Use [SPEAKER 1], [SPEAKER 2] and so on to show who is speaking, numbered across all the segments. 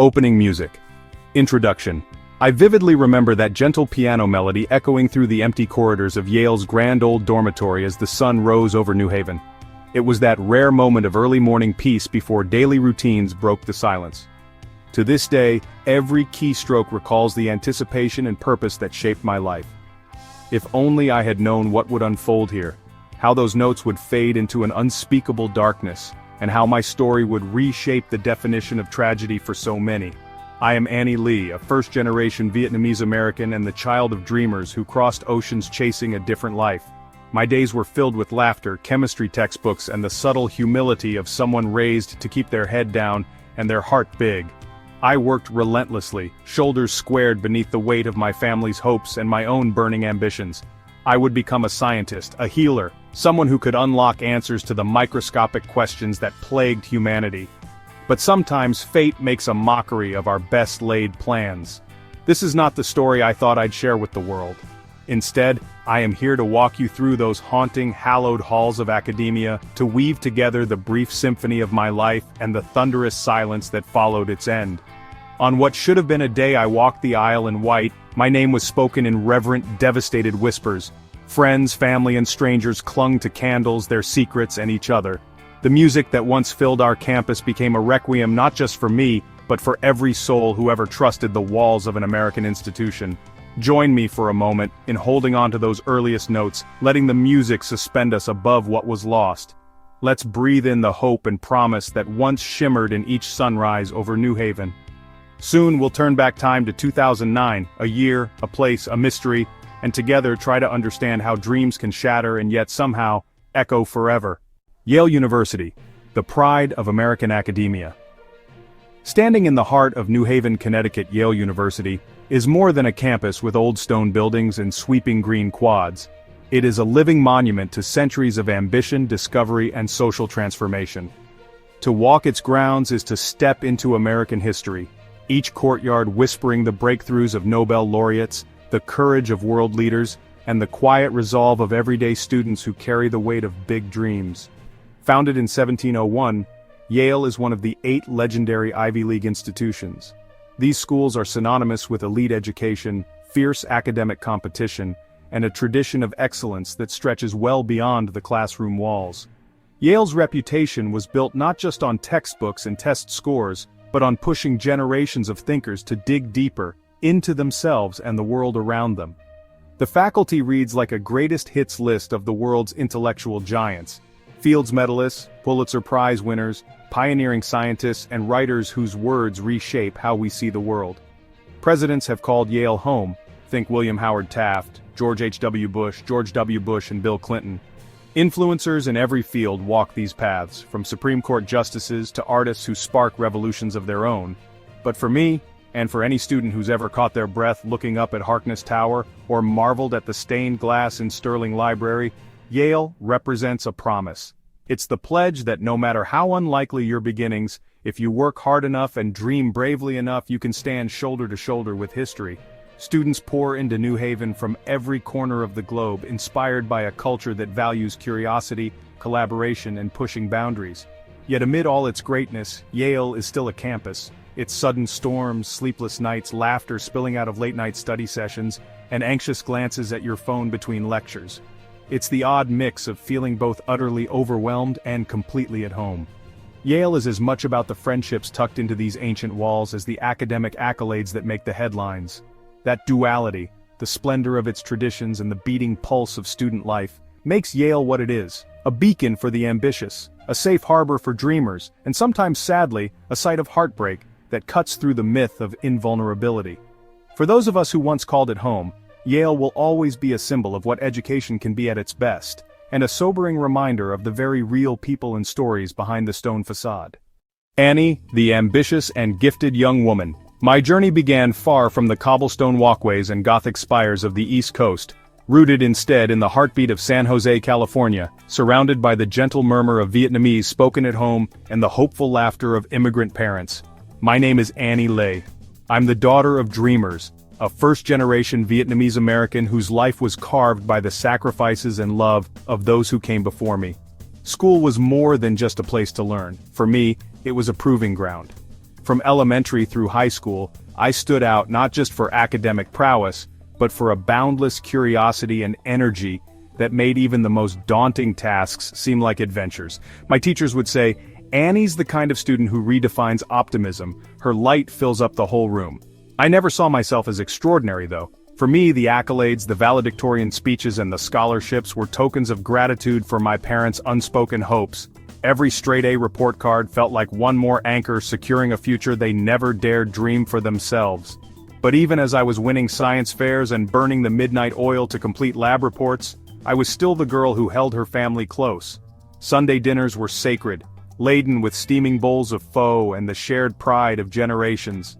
[SPEAKER 1] Opening music. Introduction. I vividly remember that gentle piano melody echoing through the empty corridors of Yale's grand old dormitory as the sun rose over New Haven. It was that rare moment of early morning peace before daily routines broke the silence. To this day, every keystroke recalls the anticipation and purpose that shaped my life. If only I had known what would unfold here, how those notes would fade into an unspeakable darkness, and how my story would reshape the definition of tragedy for so many. I am Annie Lee, a first-generation Vietnamese American and the child of dreamers who crossed oceans chasing a different life. My days were filled with laughter, chemistry textbooks, and the subtle humility of someone raised to keep their head down and their heart big. I worked relentlessly, shoulders squared beneath the weight of my family's hopes and my own burning ambitions. I would become a scientist, a healer, someone who could unlock answers to the microscopic questions that plagued humanity. But sometimes fate makes a mockery of our best-laid plans. This is not the story I thought I'd share with the world. Instead, I am here to walk you through those haunting, hallowed halls of academia, to weave together the brief symphony of my life and the thunderous silence that followed its end. On what should have been a day I walked the aisle in white, my name was spoken in reverent, devastated whispers. Friends, family, and strangers clung to candles, their secrets, and each other. The music that once filled our campus became a requiem not just for me, but for every soul who ever trusted the walls of an American institution. Join me for a moment in holding on to those earliest notes, letting the music suspend us above what was lost. Let's breathe in the hope and promise that once shimmered in each sunrise over New Haven. Soon we'll turn back time to 2009, a year, a place, a mystery, and together try to understand how dreams can shatter and yet somehow echo forever. Yale University, the pride of American academia. Standing in the heart of New Haven, Connecticut, Yale University is more than a campus with old stone buildings and sweeping green quads. It is a living monument to centuries of ambition, discovery, and social transformation. To walk its grounds is to step into American history, each courtyard whispering the breakthroughs of Nobel laureates, the courage of world leaders, and the quiet resolve of everyday students who carry the weight of big dreams. Founded in 1701, Yale is one of the 8 legendary Ivy League institutions. These schools are synonymous with elite education, fierce academic competition, and a tradition of excellence that stretches well beyond the classroom walls. Yale's reputation was built not just on textbooks and test scores, but on pushing generations of thinkers to dig deeper into themselves and the world around them. The faculty reads like a greatest hits list of the world's intellectual giants. Fields medalists, Pulitzer Prize winners, pioneering scientists, and writers whose words reshape how we see the world. Presidents have called Yale home. Think William Howard Taft, George H.W. Bush, George W. Bush, and Bill Clinton. Influencers in every field walk these paths, from Supreme Court justices to artists who spark revolutions of their own. But for me, and for any student who's ever caught their breath looking up at Harkness Tower, or marveled at the stained glass in Sterling Library, Yale represents a promise. It's the pledge that no matter how unlikely your beginnings, if you work hard enough and dream bravely enough, you can stand shoulder to shoulder with history. Students pour into New Haven from every corner of the globe, inspired by a culture that values curiosity, collaboration, and pushing boundaries. Yet amid all its greatness, Yale is still a campus. Its sudden storms, sleepless nights, laughter spilling out of late-night study sessions, and anxious glances at your phone between lectures. It's the odd mix of feeling both utterly overwhelmed and completely at home. Yale is as much about the friendships tucked into these ancient walls as the academic accolades that make the headlines. That duality, the splendor of its traditions and the beating pulse of student life, makes Yale what it is, a beacon for the ambitious, a safe harbor for dreamers, and sometimes sadly, a site of heartbreak that cuts through the myth of invulnerability. For those of us who once called it home, Yale will always be a symbol of what education can be at its best, and a sobering reminder of the very real people and stories behind the stone facade. Annie, the ambitious and gifted young woman. My journey began far from the cobblestone walkways and Gothic spires of the East Coast, rooted instead in the heartbeat of San Jose, California, surrounded by the gentle murmur of Vietnamese spoken at home and the hopeful laughter of immigrant parents. My name is Annie Lee. I'm the daughter of dreamers, a first-generation Vietnamese American whose life was carved by the sacrifices and love of those who came before me. School was more than just a place to learn. For me, it was a proving ground. From elementary through high school, I stood out not just for academic prowess, but for a boundless curiosity and energy that made even the most daunting tasks seem like adventures. My teachers would say, "Annie's the kind of student who redefines optimism. Her light fills up the whole room." I never saw myself as extraordinary though. For me, the accolades, the valedictorian speeches and the scholarships were tokens of gratitude for my parents' unspoken hopes. Every straight-A report card felt like one more anchor securing a future they never dared dream for themselves. But even as I was winning science fairs and burning the midnight oil to complete lab reports, I was still the girl who held her family close. Sunday dinners were sacred, laden with steaming bowls of pho and the shared pride of generations.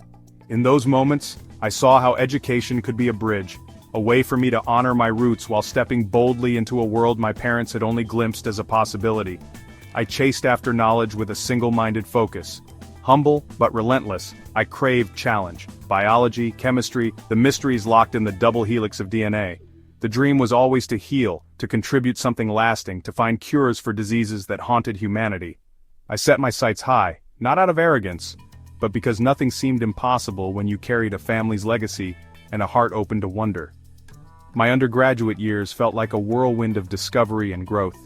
[SPEAKER 1] In those moments, I saw how education could be a bridge, a way for me to honor my roots while stepping boldly into a world my parents had only glimpsed as a possibility. I chased after knowledge with a single-minded focus. Humble, but relentless, I craved challenge. Biology, chemistry, the mysteries locked in the double helix of DNA. The dream was always to heal, to contribute something lasting, to find cures for diseases that haunted humanity. I set my sights high, not out of arrogance, but because nothing seemed impossible when you carried a family's legacy and a heart open to wonder. My undergraduate years felt like a whirlwind of discovery and growth.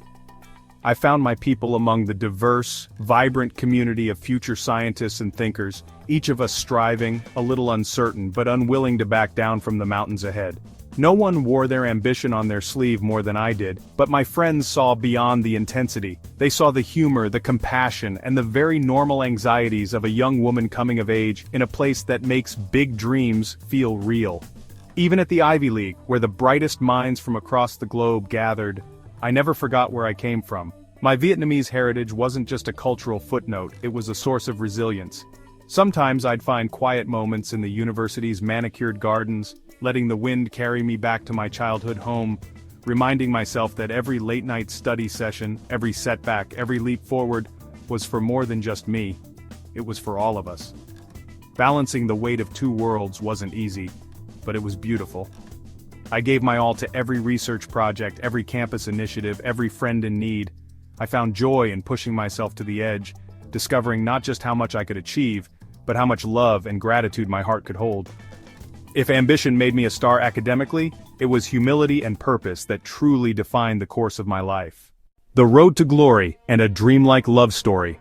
[SPEAKER 1] I found my people among the diverse, vibrant community of future scientists and thinkers, each of us striving, a little uncertain but unwilling to back down from the mountains ahead. No one wore their ambition on their sleeve more than I did, but my friends saw beyond the intensity. They saw the humor, the compassion, and the very normal anxieties of a young woman coming of age in a place that makes big dreams feel real. Even at the Ivy League, where the brightest minds from across the globe gathered, I never forgot where I came from. My Vietnamese heritage wasn't just a cultural footnote, it was a source of resilience. Sometimes I'd find quiet moments in the university's manicured gardens, letting the wind carry me back to my childhood home, reminding myself that every late-night study session, every setback, every leap forward, was for more than just me. It was for all of us. Balancing the weight of two worlds wasn't easy, but it was beautiful. I gave my all to every research project, every campus initiative, every friend in need. I found joy in pushing myself to the edge, discovering not just how much I could achieve, but how much love and gratitude my heart could hold. If ambition made me a star academically, it was humility and purpose that truly defined the course of my life. The road to glory and a dreamlike love story.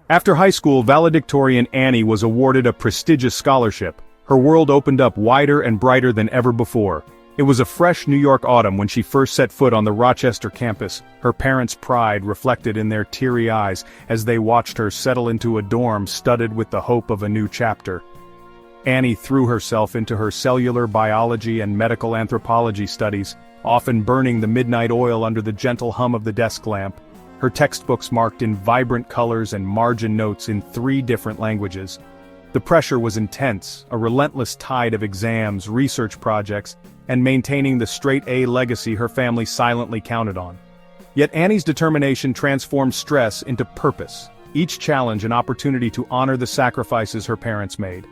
[SPEAKER 1] After high school, valedictorian Annie was awarded a prestigious scholarship. Her world opened up wider and brighter than ever before. It was a fresh New York autumn when she first set foot on the Rochester campus, her parents' pride reflected in their teary eyes as they watched her settle into a dorm studded with the hope of a new chapter. Annie threw herself into her cellular biology and medical anthropology studies, often burning the midnight oil under the gentle hum of the desk lamp. Her textbooks marked in vibrant colors and margin notes in 3 different languages. The pressure was intense, a relentless tide of exams, research projects, and maintaining the straight-A legacy her family silently counted on. Yet Annie's determination transformed stress into purpose, each challenge an opportunity to honor the sacrifices her parents made.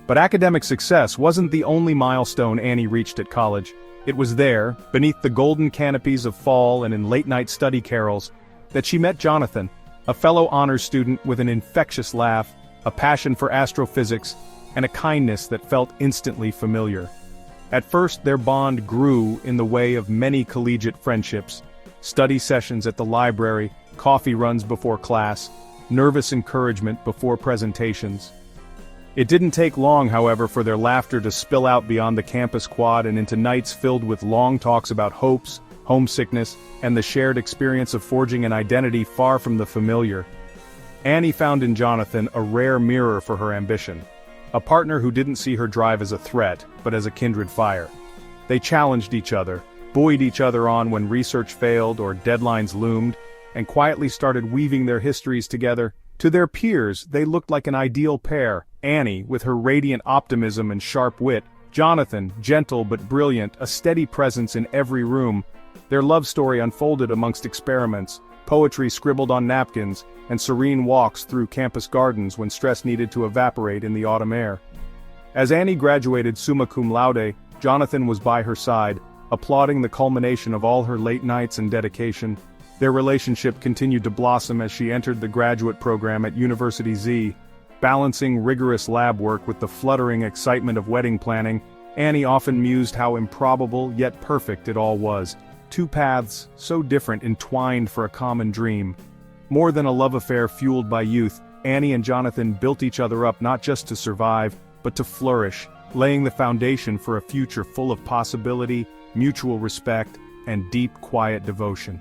[SPEAKER 1] But academic success wasn't the only milestone Annie reached at college. It was there, beneath the golden canopies of fall and in late-night study carols, that she met Jonathan, a fellow honors student with an infectious laugh, a passion for astrophysics, and a kindness that felt instantly familiar. At first, their bond grew in the way of many collegiate friendships, study sessions at the library, coffee runs before class, nervous encouragement before presentations. It didn't take long, however, for their laughter to spill out beyond the campus quad and into nights filled with long talks about hopes, homesickness, and the shared experience of forging an identity far from the familiar. Annie found in Jonathan a rare mirror for her ambition, a partner who didn't see her drive as a threat, but as a kindred fire. They challenged each other, buoyed each other on when research failed or deadlines loomed, and quietly started weaving their histories together. To their peers, they looked like an ideal pair, Annie, with her radiant optimism and sharp wit, Jonathan, gentle but brilliant, a steady presence in every room. Their love story unfolded amongst experiments, poetry scribbled on napkins, and serene walks through campus gardens when stress needed to evaporate in the autumn air. As Annie graduated summa cum laude, Jonathan was by her side, applauding the culmination of all her late nights and dedication. Their relationship continued to blossom as she entered the graduate program at University Z. Balancing rigorous lab work with the fluttering excitement of wedding planning, Annie often mused how improbable yet perfect it all was. Two paths, so different, entwined for a common dream. More than a love affair fueled by youth, Annie and Jonathan built each other up not just to survive, but to flourish, laying the foundation for a future full of possibility, mutual respect, and deep, quiet devotion.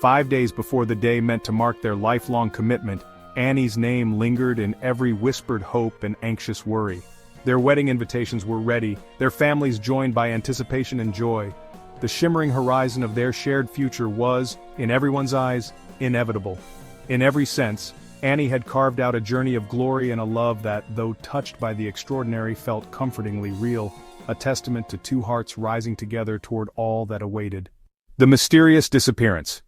[SPEAKER 1] 5 days before the day meant to mark their lifelong commitment, Annie's name lingered in every whispered hope and anxious worry. Their wedding invitations were ready, their families joined by anticipation and joy. The shimmering horizon of their shared future was, in everyone's eyes, inevitable. In every sense, Annie had carved out a journey of glory and a love that, though touched by the extraordinary, felt comfortingly real, a testament to two hearts rising together toward all that awaited. The mysterious disappearance.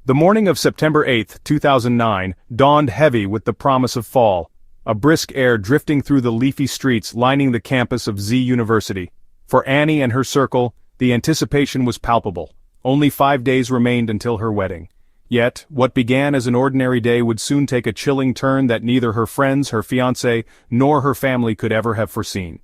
[SPEAKER 1] The morning of September 8, 2009, dawned heavy with the promise of fall, a brisk air drifting through the leafy streets lining the campus of Z University. For Annie and her circle, the anticipation was palpable. Only 5 days remained until her wedding. Yet, what began as an ordinary day would soon take a chilling turn that neither her friends, her fiancé, nor her family could ever have foreseen.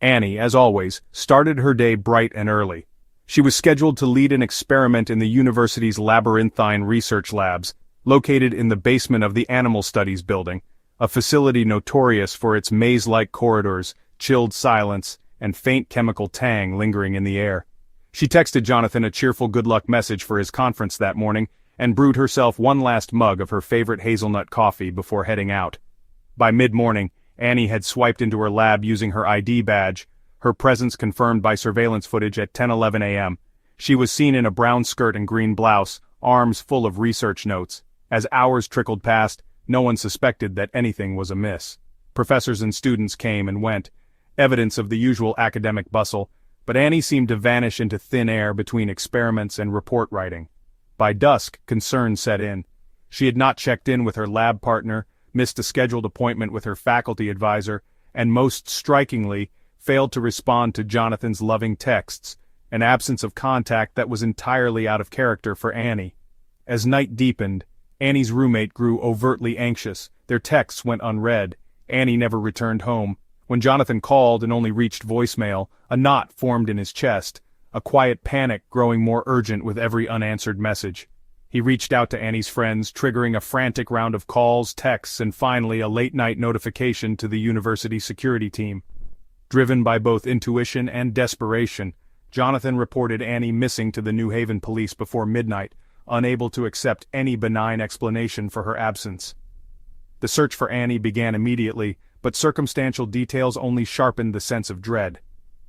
[SPEAKER 1] Annie, as always, started her day bright and early. She was scheduled to lead an experiment in the university's labyrinthine research labs, located in the basement of the Animal Studies building, a facility notorious for its maze-like corridors, chilled silence, and faint chemical tang lingering in the air. She texted Jonathan a cheerful good luck message for his conference that morning, and brewed herself one last mug of her favorite hazelnut coffee before heading out. By mid-morning, Annie had swiped into her lab using her ID badge, her presence confirmed by surveillance footage at 10:11 a.m. She was seen in a brown skirt and green blouse, arms full of research notes. As hours trickled past, no one suspected that anything was amiss. Professors and students came and went, evidence of the usual academic bustle, but Annie seemed to vanish into thin air between experiments and report writing. By dusk, concern set in. She had not checked in with her lab partner, missed a scheduled appointment with her faculty advisor, and most strikingly, failed to respond to Jonathan's loving texts, an absence of contact that was entirely out of character for Annie. As night deepened, Annie's roommate grew overtly anxious. Their texts went unread. Annie never returned home. When Jonathan called and only reached voicemail, a knot formed in his chest, a quiet panic growing more urgent with every unanswered message. He reached out to Annie's friends, triggering a frantic round of calls, texts, and finally a late-night notification to the university security team. Driven by both intuition and desperation, Jonathan reported Annie missing to the New Haven police before midnight, unable to accept any benign explanation for her absence. The search for Annie began immediately, but circumstantial details only sharpened the sense of dread.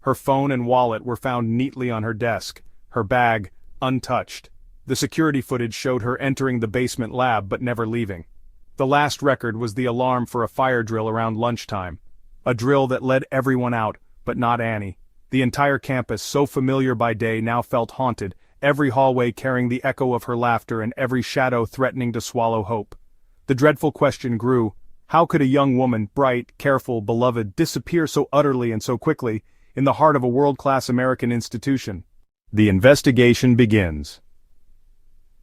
[SPEAKER 1] Her phone and wallet were found neatly on her desk, her bag untouched. The security footage showed her entering the basement lab but never leaving. The last record was the alarm for a fire drill around lunchtime. A drill that led everyone out, but not Annie. The entire campus, so familiar by day, now felt haunted, every hallway carrying the echo of her laughter and every shadow threatening to swallow hope. The dreadful question grew: how could a young woman, bright, careful, beloved, disappear so utterly and so quickly, in the heart of a world-class American institution? The investigation begins.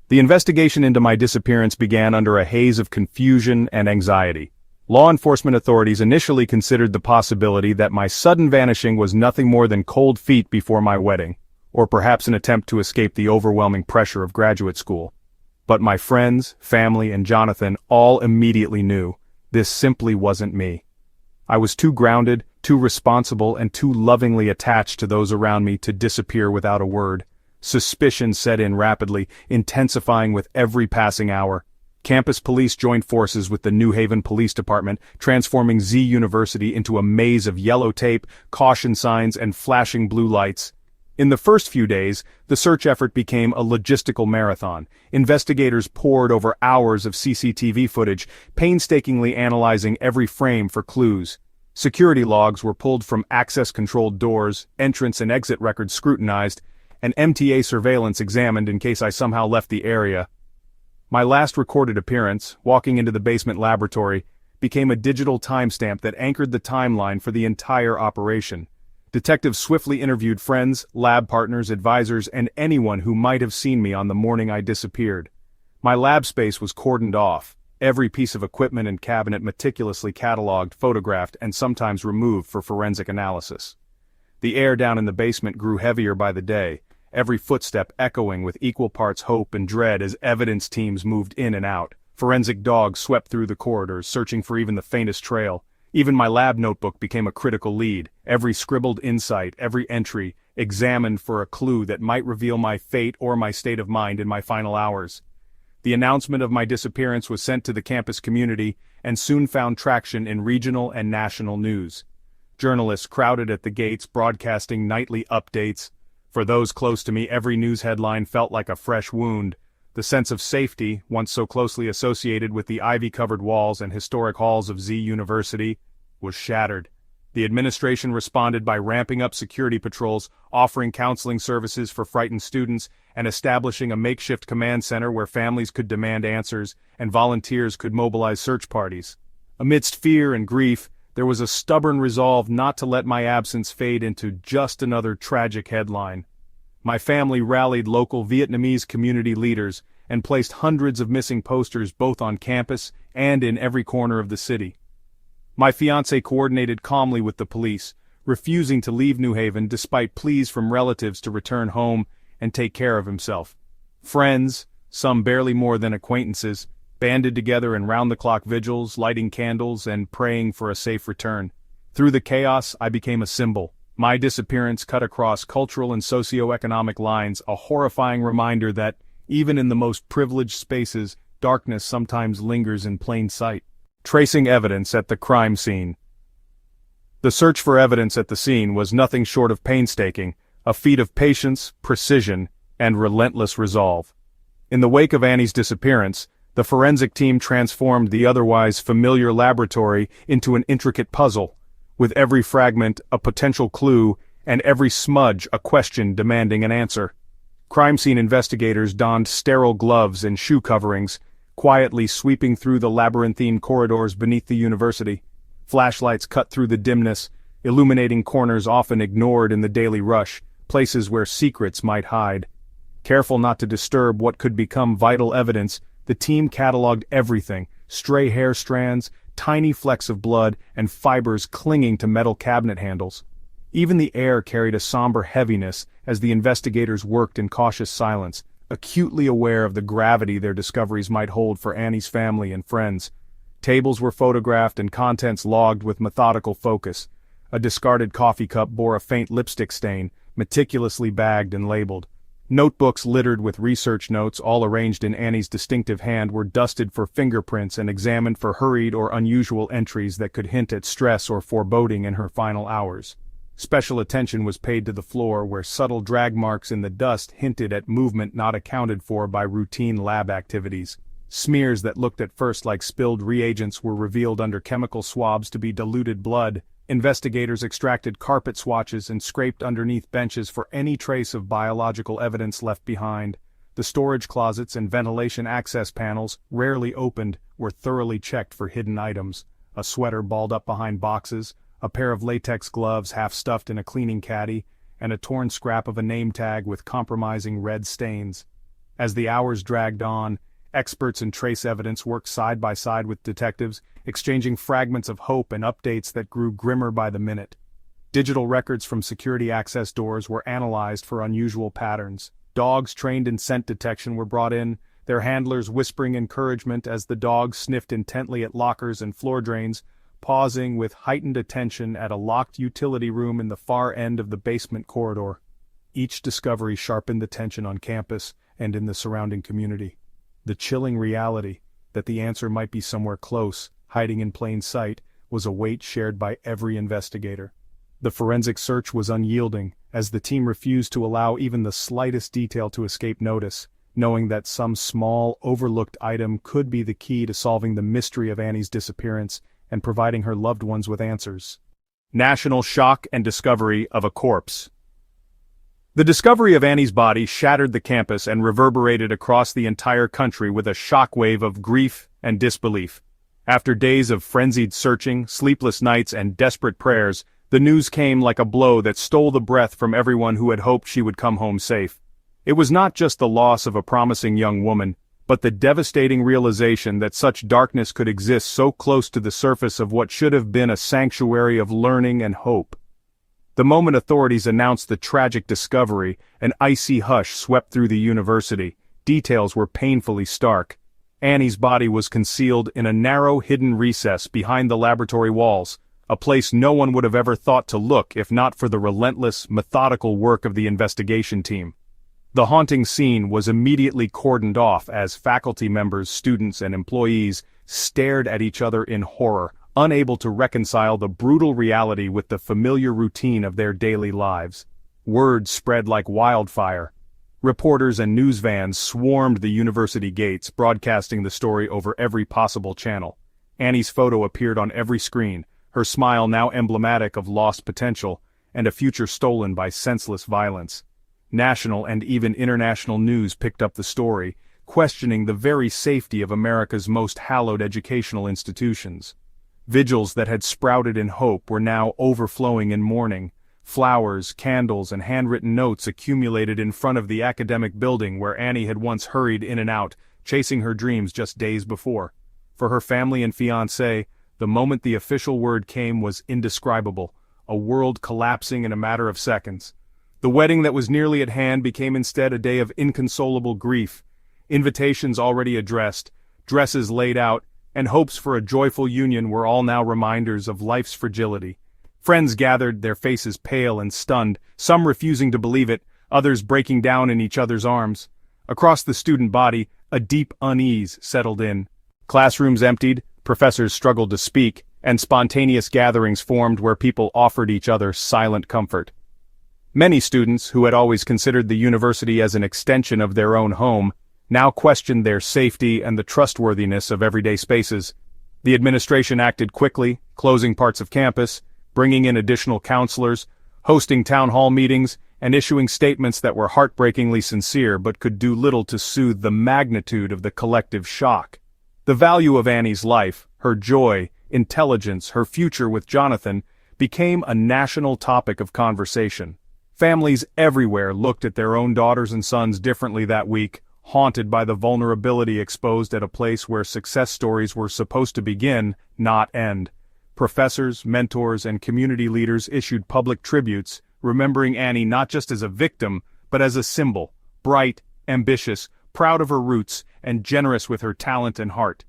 [SPEAKER 1] The investigation into my disappearance began under a haze of confusion and anxiety. Law enforcement authorities initially considered the possibility that my sudden vanishing was nothing more than cold feet before my wedding, or perhaps an attempt to escape the overwhelming pressure of graduate school. But my friends, family, and Jonathan all immediately knew this simply wasn't me. I was too grounded, too responsible, and too lovingly attached to those around me to disappear without a word. Suspicion set in rapidly, intensifying with every passing hour. Campus police joined forces with the New Haven Police Department, transforming Z University into a maze of yellow tape, caution signs, and flashing blue lights. In the first few days, the search effort became a logistical marathon. Investigators pored over hours of CCTV footage, painstakingly analyzing every frame for clues. Security logs were pulled from access-controlled doors, entrance and exit records scrutinized, and MTA surveillance examined in case I somehow left the area. My last recorded appearance, walking into the basement laboratory, became a digital timestamp that anchored the timeline for the entire operation. Detectives swiftly interviewed friends, lab partners, advisors, and anyone who might have seen me on the morning I disappeared. My lab space was cordoned off. every piece of equipment and cabinet meticulously catalogued, photographed, and sometimes removed for forensic analysis. The air down in the basement grew heavier by the day, every footstep echoing with equal parts hope and dread as evidence teams moved in and out. Forensic dogs swept through the corridors, searching for even the faintest trail. Even my lab notebook became a critical lead, every scribbled insight, every entry, examined for a clue that might reveal my fate or my state of mind in my final hours. The announcement of my disappearance was sent to the campus community and soon found traction in regional and national news. Journalists crowded at the gates, broadcasting nightly updates. For those close to me, every news headline felt like a fresh wound. The sense of safety, once so closely associated with the ivy-covered walls and historic halls of Z University, was shattered. The administration responded by ramping up security patrols, offering counseling services for frightened students, and establishing a makeshift command center where families could demand answers and volunteers could mobilize search parties. Amidst fear and grief, there was a stubborn resolve not to let my absence fade into just another tragic headline. My family rallied local Vietnamese community leaders and placed hundreds of missing posters both on campus and in every corner of the city. My fiancé coordinated calmly with the police, refusing to leave New Haven despite pleas from relatives to return home and take care of himself. Friends, some barely more than acquaintances, banded together in round-the-clock vigils, lighting candles and praying for a safe return. Through the chaos, I became a symbol. My disappearance cut across cultural and socio-economic lines, a horrifying reminder that, even in the most privileged spaces, darkness sometimes lingers in plain sight. Tracing evidence at the crime scene. The search for evidence at the scene was nothing short of painstaking, a feat of patience, precision, and relentless resolve. In the wake of Annie's disappearance, the forensic team transformed the otherwise familiar laboratory into an intricate puzzle, with every fragment a potential clue and every smudge a question demanding an answer. Crime scene investigators donned sterile gloves and shoe coverings, quietly sweeping through the labyrinthine corridors beneath the university. Flashlights cut through the dimness, illuminating corners often ignored in the daily rush, places where secrets might hide. Careful not to disturb what could become vital evidence, the team cataloged everything: stray hair strands, tiny flecks of blood, and fibers clinging to metal cabinet handles. Even the air carried a somber heaviness as the investigators worked in cautious silence, acutely aware of the gravity their discoveries might hold for Annie's family and friends. Tables were photographed and contents logged with methodical focus. A discarded coffee cup bore a faint lipstick stain, meticulously bagged and labeled. Notebooks littered with research notes, all arranged in Annie's distinctive hand, were dusted for fingerprints and examined for hurried or unusual entries that could hint at stress or foreboding in her final hours. Special attention was paid to the floor, where subtle drag marks in the dust hinted at movement not accounted for by routine lab activities. Smears that looked at first like spilled reagents were revealed under chemical swabs to be diluted blood. Investigators extracted carpet swatches and scraped underneath benches for any trace of biological evidence left behind. The storage closets and ventilation access panels, rarely opened, were thoroughly checked for hidden items. A sweater balled up behind boxes, a pair of latex gloves half stuffed in a cleaning caddy, and a torn scrap of a name tag with compromising red stains. As the hours dragged on, experts in trace evidence worked side by side with detectives, exchanging fragments of hope and updates that grew grimmer by the minute. Digital records from security access doors were analyzed for unusual patterns. Dogs trained in scent detection were brought in, their handlers whispering encouragement as the dogs sniffed intently at lockers and floor drains, pausing with heightened attention at a locked utility room in the far end of the basement corridor. Each discovery sharpened the tension on campus and in the surrounding community. The chilling reality that the answer might be somewhere close, hiding in plain sight, was a weight shared by every investigator. The forensic search was unyielding, as the team refused to allow even the slightest detail to escape notice, knowing that some small, overlooked item could be the key to solving the mystery of Annie's disappearance and providing her loved ones with answers. National shock and discovery of a corpse. The discovery of Annie's body shattered the campus and reverberated across the entire country with a shockwave of grief and disbelief. After days of frenzied searching, sleepless nights, and desperate prayers, the news came like a blow that stole the breath from everyone who had hoped she would come home safe. It was not just the loss of a promising young woman, But the devastating realization that such darkness could exist so close to the surface of what should have been a sanctuary of learning and hope. The moment authorities announced the tragic discovery, an icy hush swept through the university. Details were painfully stark. Annie's body was concealed in a narrow hidden recess behind the laboratory walls, a place no one would have ever thought to look if not for the relentless, methodical work of the investigation team. The haunting scene was immediately cordoned off as faculty members, students, and employees stared at each other in horror, unable to reconcile the brutal reality with the familiar routine of their daily lives. Word spread like wildfire. Reporters and news vans swarmed the university gates, broadcasting the story over every possible channel. Annie's photo appeared on every screen, her smile now emblematic of lost potential, and a future stolen by senseless violence. National and even international news picked up the story, questioning the very safety of America's most hallowed educational institutions. Vigils that had sprouted in hope were now overflowing in mourning. Flowers, candles, and handwritten notes accumulated in front of the academic building where Annie had once hurried in and out, chasing her dreams just days before. For her family and fiancé, the moment the official word came was indescribable, a world collapsing in a matter of seconds. The wedding that was nearly at hand became instead a day of inconsolable grief. Invitations already addressed, dresses laid out, and hopes for a joyful union were all now reminders of life's fragility. Friends gathered, their faces pale and stunned, some refusing to believe it, others breaking down in each other's arms. Across the student body, a deep unease settled in. Classrooms emptied, professors struggled to speak, and spontaneous gatherings formed where people offered each other silent comfort. Many students, who had always considered the university as an extension of their own home, now questioned their safety and the trustworthiness of everyday spaces. The administration acted quickly, closing parts of campus, bringing in additional counselors, hosting town hall meetings, and issuing statements that were heartbreakingly sincere but could do little to soothe the magnitude of the collective shock. The value of Annie's life, her joy, intelligence, her future with Jonathan, became a national topic of conversation. Families everywhere looked at their own daughters and sons differently that week, haunted by the vulnerability exposed at a place where success stories were supposed to begin, not end. Professors, mentors, and community leaders issued public tributes, remembering Annie not just as a victim, but as a symbol, bright, ambitious, proud of her roots, and generous with her talent and heart.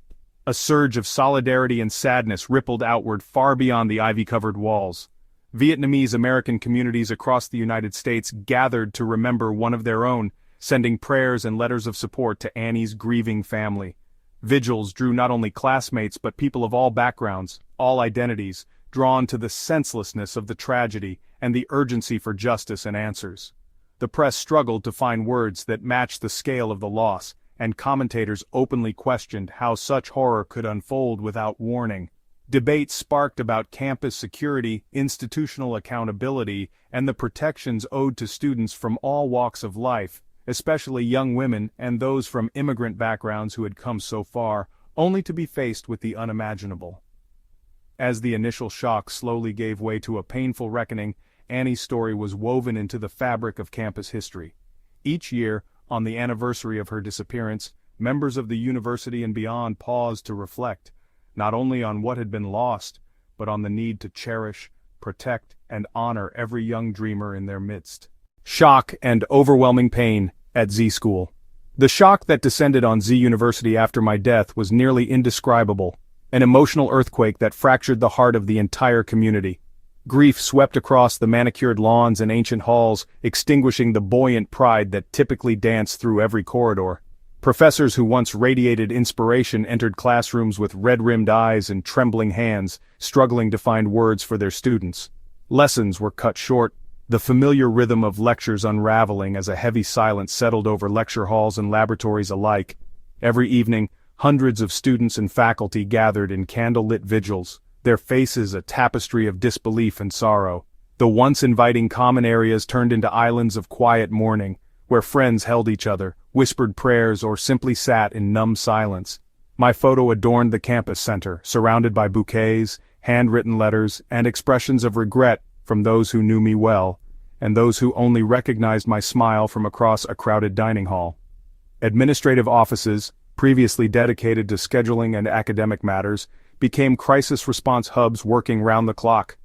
[SPEAKER 1] A surge of solidarity and sadness rippled outward far beyond the ivy-covered walls. Vietnamese American communities across the United States gathered to remember one of their own, sending prayers and letters of support to Annie's grieving family. Vigils drew not only classmates but people of all backgrounds, all identities, drawn to the senselessness of the tragedy and the urgency for justice and answers. The press struggled to find words that matched the scale of the loss, and commentators openly questioned how such horror could unfold without warning. Debate sparked about campus security, institutional accountability, and the protections owed to students from all walks of life, especially young women and those from immigrant backgrounds who had come so far, only to be faced with the unimaginable. As the initial shock slowly gave way to a painful reckoning, Annie's story was woven into the fabric of campus history. Each year, on the anniversary of her disappearance, members of the university and beyond paused to reflect, not only on what had been lost, but on the need to cherish, protect, and honor every young dreamer in their midst. Shock and overwhelming pain at Z School. The shock that descended on Z University after my death was nearly indescribable, an emotional earthquake that fractured the heart of the entire community. Grief swept across the manicured lawns and ancient halls, extinguishing the buoyant pride that typically danced through every corridor. Professors who once radiated inspiration entered classrooms with red-rimmed eyes and trembling hands, struggling to find words for their students. Lessons were cut short, the familiar rhythm of lectures unraveling as a heavy silence settled over lecture halls and laboratories alike. Every evening, hundreds of students and faculty gathered in candle-lit vigils, their faces a tapestry of disbelief and sorrow. The once inviting common areas turned into islands of quiet mourning, where friends held each other, whispered prayers, or simply sat in numb silence. My photo adorned the campus center, surrounded by bouquets, handwritten letters, and expressions of regret from those who knew me well, and those who only recognized my smile from across a crowded dining hall. Administrative offices, previously dedicated to scheduling and academic matters, became crisis response hubs working round the clock.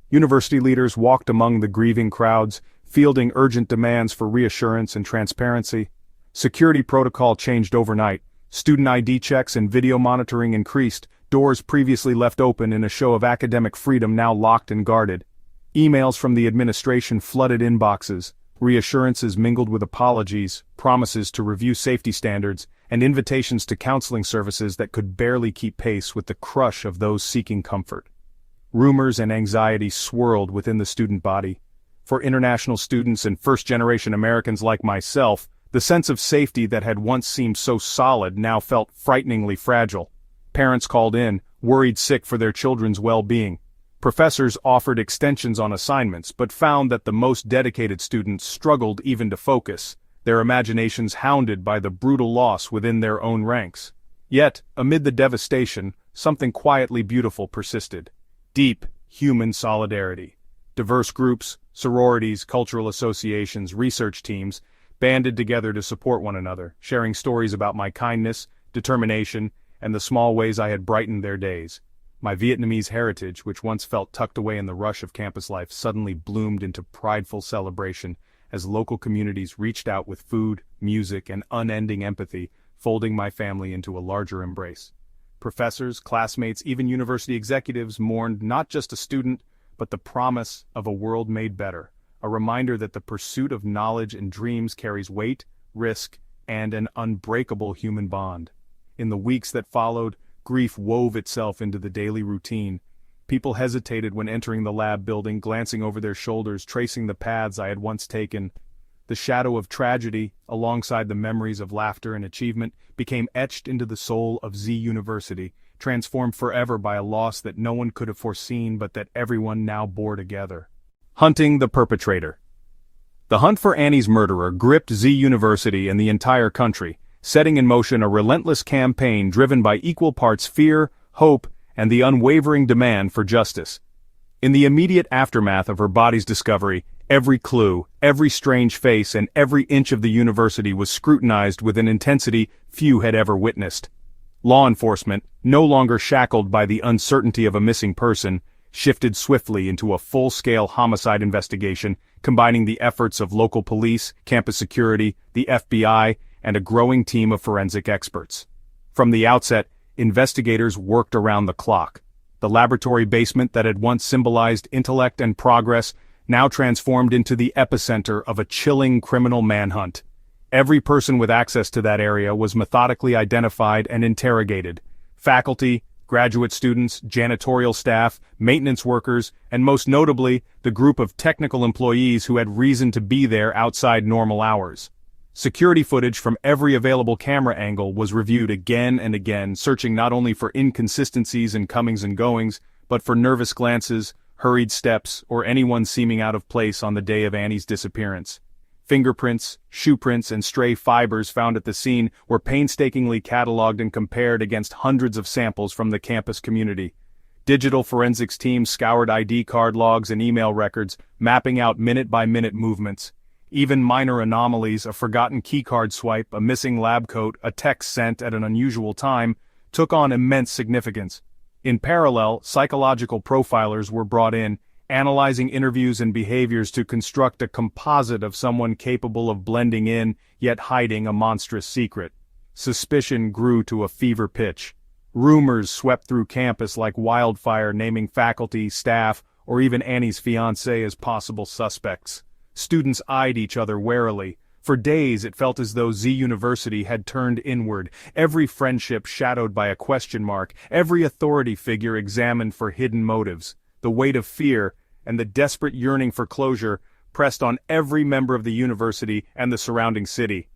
[SPEAKER 1] University leaders walked among the grieving crowds, fielding urgent demands for reassurance and transparency. Security protocol changed overnight. Student ID checks and video monitoring increased, doors previously left open in a show of academic freedom now locked and guarded. Emails from the administration flooded inboxes, reassurances mingled with apologies, promises to review safety standards, and invitations to counseling services that could barely keep pace with the crush of those seeking comfort. Rumors and anxiety swirled within the student body. For international students and first-generation Americans like myself, the sense of safety that had once seemed so solid now felt frighteningly fragile. Parents called in, worried sick for their children's well-being. Professors offered extensions on assignments but found that the most dedicated students struggled even to focus, their imaginations hounded by the brutal loss within their own ranks. Yet, amid the devastation, something quietly beautiful persisted. Deep, human solidarity. Diverse groups, sororities, cultural associations, research teams, banded together to support one another, sharing stories about my kindness, determination, and the small ways I had brightened their days. My Vietnamese heritage, which once felt tucked away in the rush of campus life, suddenly bloomed into prideful celebration as local communities reached out with food, music, and unending empathy, folding my family into a larger embrace. Professors, classmates, even university executives mourned not just a student, but the promise of a world made better, a reminder that the pursuit of knowledge and dreams carries weight, risk, and an unbreakable human bond. In the weeks that followed, grief wove itself into the daily routine. People hesitated when entering the lab building, glancing over their shoulders, tracing the paths I had once taken. The shadow of tragedy, alongside the memories of laughter and achievement, became etched into the soul of Z University, transformed forever by a loss that no one could have foreseen but that everyone now bore together. Hunting the perpetrator. The hunt for Annie's murderer gripped Z University and the entire country, setting in motion a relentless campaign driven by equal parts fear, hope, and the unwavering demand for justice. In the immediate aftermath of her body's discovery, every clue, every strange face, and every inch of the university was scrutinized with an intensity few had ever witnessed. Law enforcement, no longer shackled by the uncertainty of a missing person, shifted swiftly into a full-scale homicide investigation, combining the efforts of local police, campus security, the FBI, and a growing team of forensic experts. From the outset, investigators worked around the clock. The laboratory basement that had once symbolized intellect and progress now transformed into the epicenter of a chilling criminal manhunt. Every person with access to that area was methodically identified and interrogated. Faculty, graduate students, janitorial staff, maintenance workers, and most notably, the group of technical employees who had reason to be there outside normal hours. Security footage from every available camera angle was reviewed again and again, searching not only for inconsistencies in comings and goings, but for nervous glances, hurried steps, or anyone seeming out of place on the day of Annie's disappearance. Fingerprints, shoe prints, and stray fibers found at the scene were painstakingly cataloged and compared against hundreds of samples from the campus community. Digital forensics teams scoured ID card logs and email records, mapping out minute-by-minute movements. Even minor anomalies, a forgotten keycard swipe, a missing lab coat, a text sent at an unusual time, took on immense significance. In parallel, psychological profilers were brought in, analyzing interviews and behaviors to construct a composite of someone capable of blending in, yet hiding a monstrous secret. Suspicion grew to a fever pitch. Rumors swept through campus like wildfire, naming faculty, staff, or even Annie's fiancé as possible suspects. Students eyed each other warily. For days it felt as though Z University had turned inward, every friendship shadowed by a question mark, every authority figure examined for hidden motives. The weight of fear, and the desperate yearning for closure, pressed on every member of the university and the surrounding city.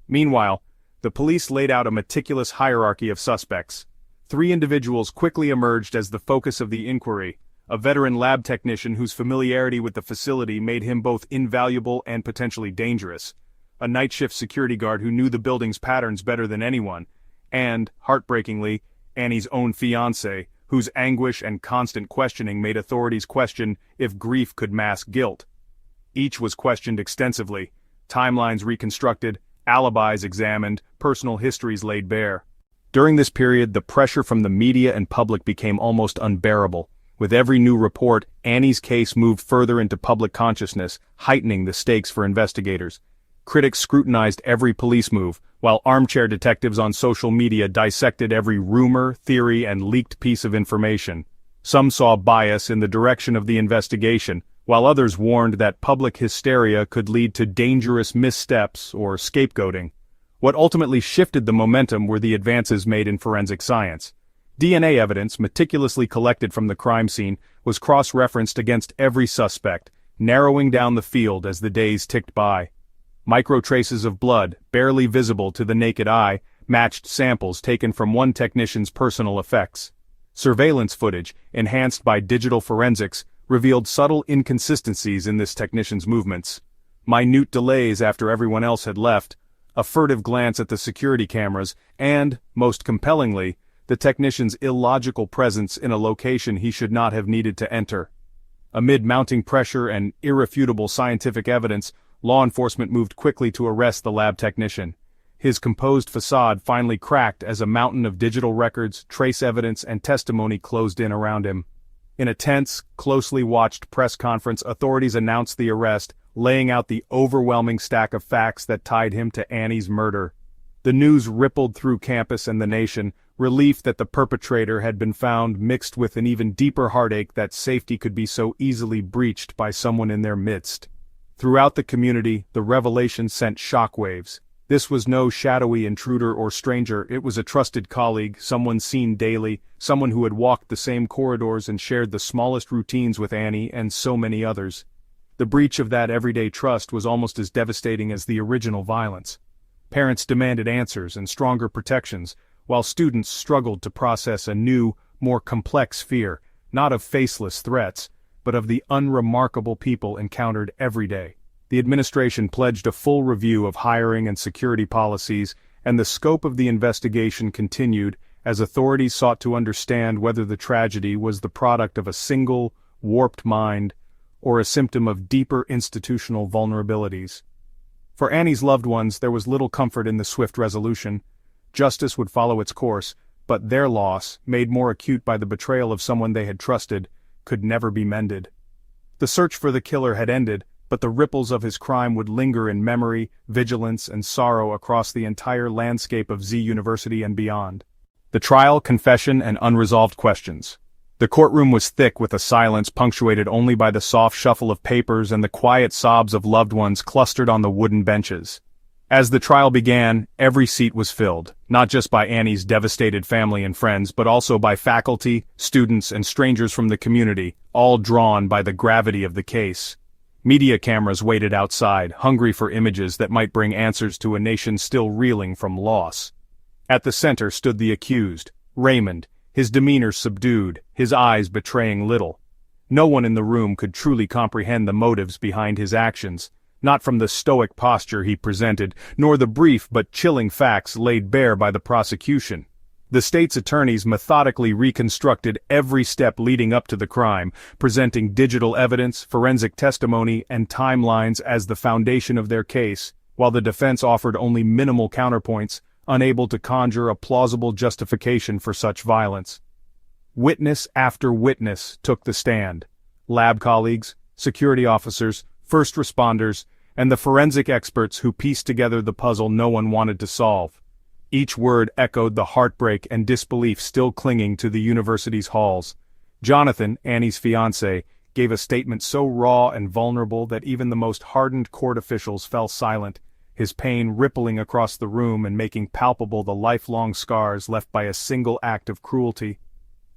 [SPEAKER 1] Meanwhile, the police laid out a meticulous hierarchy of suspects. 3 individuals quickly emerged as the focus of the inquiry. A veteran lab technician whose familiarity with the facility made him both invaluable and potentially dangerous. A night shift security guard who knew the building's patterns better than anyone. And, heartbreakingly, Annie's own fiancé, whose anguish and constant questioning made authorities question if grief could mask guilt. Each was questioned extensively, timelines reconstructed, alibis examined, personal histories laid bare. During this period, the pressure from the media and public became almost unbearable. With every new report, Annie's case moved further into public consciousness, heightening the stakes for investigators. Critics scrutinized every police move, while armchair detectives on social media dissected every rumor, theory, and leaked piece of information. Some saw bias in the direction of the investigation, while others warned that public hysteria could lead to dangerous missteps or scapegoating. What ultimately shifted the momentum were the advances made in forensic science. DNA evidence, meticulously collected from the crime scene, was cross-referenced against every suspect, narrowing down the field as the days ticked by. Microtraces of blood, barely visible to the naked eye, matched samples taken from one technician's personal effects. Surveillance footage, enhanced by digital forensics, revealed subtle inconsistencies in this technician's movements. Minute delays after everyone else had left, a furtive glance at the security cameras, and, most compellingly, the technician's illogical presence in a location he should not have needed to enter. Amid mounting pressure and irrefutable scientific evidence, law enforcement moved quickly to arrest the lab technician. His composed facade finally cracked as a mountain of digital records, trace evidence, and testimony closed in around him. In a tense, closely watched press conference, authorities announced the arrest, laying out the overwhelming stack of facts that tied him to Annie's murder. The news rippled through campus and the nation, relief that the perpetrator had been found mixed with an even deeper heartache that safety could be so easily breached by someone in their midst. Throughout the community, the revelation sent shockwaves. This was no shadowy intruder or stranger, it was a trusted colleague, someone seen daily, someone who had walked the same corridors and shared the smallest routines with Annie and so many others. The breach of that everyday trust was almost as devastating as the original violence. Parents demanded answers and stronger protections, while students struggled to process a new, more complex fear, not of faceless threats, but of the unremarkable people encountered every day. The administration pledged a full review of hiring and security policies, and the scope of the investigation continued as authorities sought to understand whether the tragedy was the product of a single, warped mind, or a symptom of deeper institutional vulnerabilities. For Annie's loved ones, there was little comfort in the swift resolution. Justice would follow its course, but their loss, made more acute by the betrayal of someone they had trusted, could never be mended. The search for the killer had ended, but the ripples of his crime would linger in memory, vigilance, and sorrow across the entire landscape of Z University and beyond. The trial, confession, and unresolved questions. The courtroom was thick with a silence punctuated only by the soft shuffle of papers and the quiet sobs of loved ones clustered on the wooden benches. As the trial began, every seat was filled, not just by Annie's devastated family and friends, but also by faculty, students, and strangers from the community, all drawn by the gravity of the case. Media cameras waited outside, hungry for images that might bring answers to a nation still reeling from loss. At the center stood the accused, Raymond, his demeanor subdued, his eyes betraying little. No one in the room could truly comprehend the motives behind his actions, not from the stoic posture he presented, nor the brief but chilling facts laid bare by the prosecution. The state's attorneys methodically reconstructed every step leading up to the crime, presenting digital evidence, forensic testimony, and timelines as the foundation of their case, while the defense offered only minimal counterpoints, unable to conjure a plausible justification for such violence. Witness after witness took the stand. Lab colleagues, security officers, first responders, and the forensic experts who pieced together the puzzle no one wanted to solve. Each word echoed the heartbreak and disbelief still clinging to the university's halls. Jonathan, Annie's fiancé, gave a statement so raw and vulnerable that even the most hardened court officials fell silent, his pain rippling across the room and making palpable the lifelong scars left by a single act of cruelty.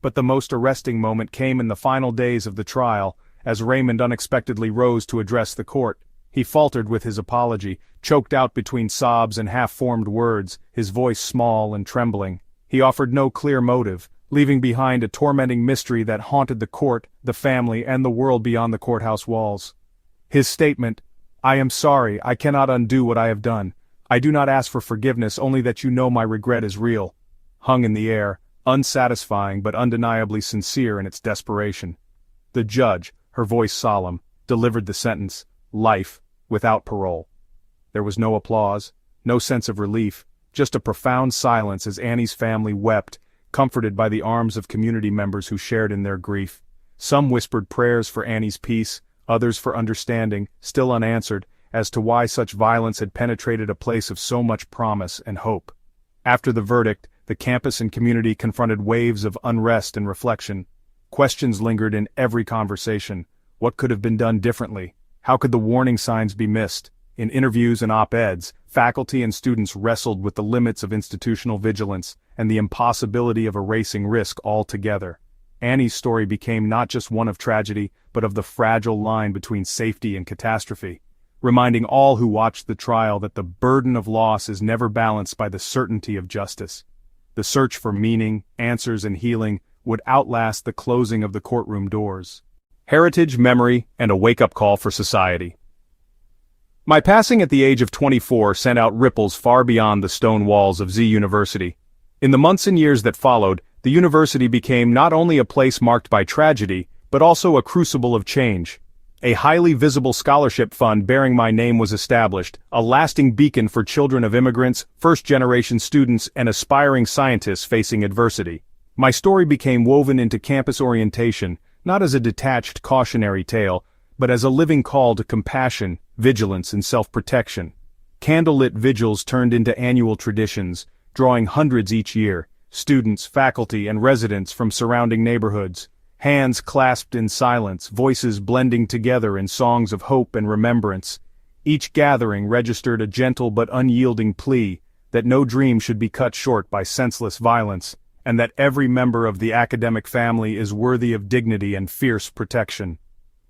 [SPEAKER 1] But the most arresting moment came in the final days of the trial, as Raymond unexpectedly rose to address the court. He faltered with his apology, choked out between sobs and half-formed words, his voice small and trembling. He offered no clear motive, leaving behind a tormenting mystery that haunted the court, the family, and the world beyond the courthouse walls. His statement, "I am sorry, I cannot undo what I have done. I do not ask for forgiveness, only that you know my regret is real," hung in the air, unsatisfying but undeniably sincere in its desperation. The judge, her voice solemn, delivered the sentence, life, without parole. There was no applause, No sense of relief, just a profound silence as Annie's family wept, comforted by the arms of community members who shared in their grief. Some whispered prayers for Annie's peace, others for understanding, still unanswered, as to why such violence had penetrated a place of so much promise and hope. After the verdict, the campus and community confronted waves of unrest and reflection. Questions lingered in every conversation. What could have been done differently? How could the warning signs be missed? In interviews and op-eds, faculty and students wrestled with the limits of institutional vigilance and the impossibility of erasing risk altogether. Annie's story became not just one of tragedy, but of the fragile line between safety and catastrophe, reminding all who watched the trial that the burden of loss is never balanced by the certainty of justice. The search for meaning, answers, and healing would outlast the closing of the courtroom doors. Heritage, memory, and a wake-up call for society. My passing at the age of 24 sent out ripples far beyond the stone walls of Z University. In the months and years that followed, the university became not only a place marked by tragedy, but also a crucible of change. A highly visible scholarship fund bearing my name was established, a lasting beacon for children of immigrants, first-generation students, and aspiring scientists facing adversity. My story became woven into campus orientation, not as a detached cautionary tale, but as a living call to compassion, vigilance, and self-protection. Candlelit vigils turned into annual traditions, drawing hundreds each year, students, faculty, and residents from surrounding neighborhoods. Hands clasped in silence, voices blending together in songs of hope and remembrance. Each gathering registered a gentle but unyielding plea that no dream should be cut short by senseless violence, and that every member of the academic family is worthy of dignity and fierce protection.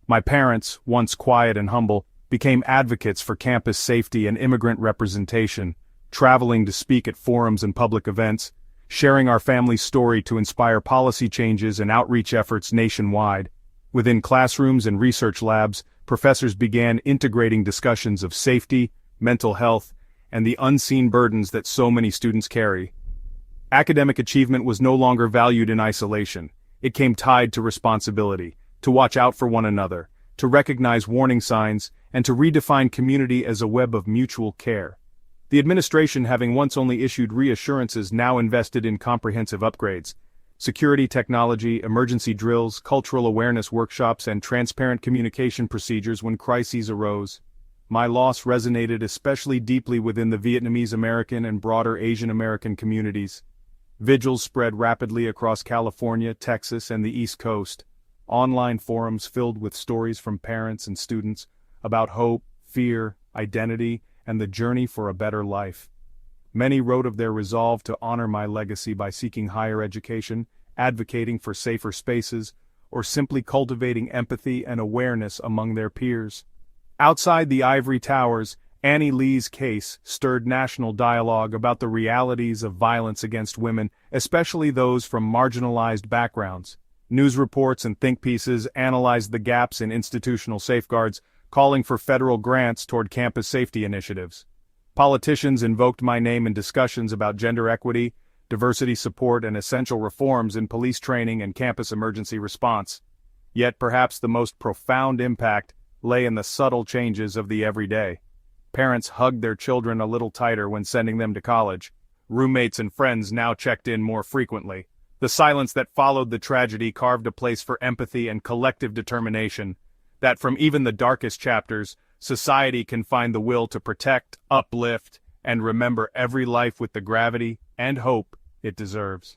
[SPEAKER 1] My parents, once quiet and humble, became advocates for campus safety and immigrant representation, traveling to speak at forums and public events, sharing our family's story to inspire policy changes and outreach efforts nationwide. Within classrooms and research labs, professors began integrating discussions of safety, mental health, and the unseen burdens that so many students carry. Academic achievement was no longer valued in isolation. It came tied to responsibility, to watch out for one another, to recognize warning signs, and to redefine community as a web of mutual care. The administration, having once only issued reassurances, now invested in comprehensive upgrades. Security technology, emergency drills, cultural awareness workshops, and transparent communication procedures when crises arose. My loss resonated especially deeply within the Vietnamese American and broader Asian American communities. Vigils spread rapidly across California, Texas, and the East Coast. Online forums filled with stories from parents and students about hope, fear, identity, and the journey for a better life. Many wrote of their resolve to honor my legacy by seeking higher education, advocating for safer spaces, or simply cultivating empathy and awareness among their peers. Outside the ivory towers, Annie Lee's case stirred national dialogue about the realities of violence against women, especially those from marginalized backgrounds. News reports and think pieces analyzed the gaps in institutional safeguards, calling for federal grants toward campus safety initiatives. Politicians invoked my name in discussions about gender equity, diversity support, and essential reforms in police training and campus emergency response. Yet perhaps the most profound impact lay in the subtle changes of the everyday. Parents hugged their children a little tighter when sending them to college. Roommates and friends now checked in more frequently. The silence that followed the tragedy carved a place for empathy and collective determination, that from even the darkest chapters, society can find the will to protect, uplift, and remember every life with the gravity and hope it deserves.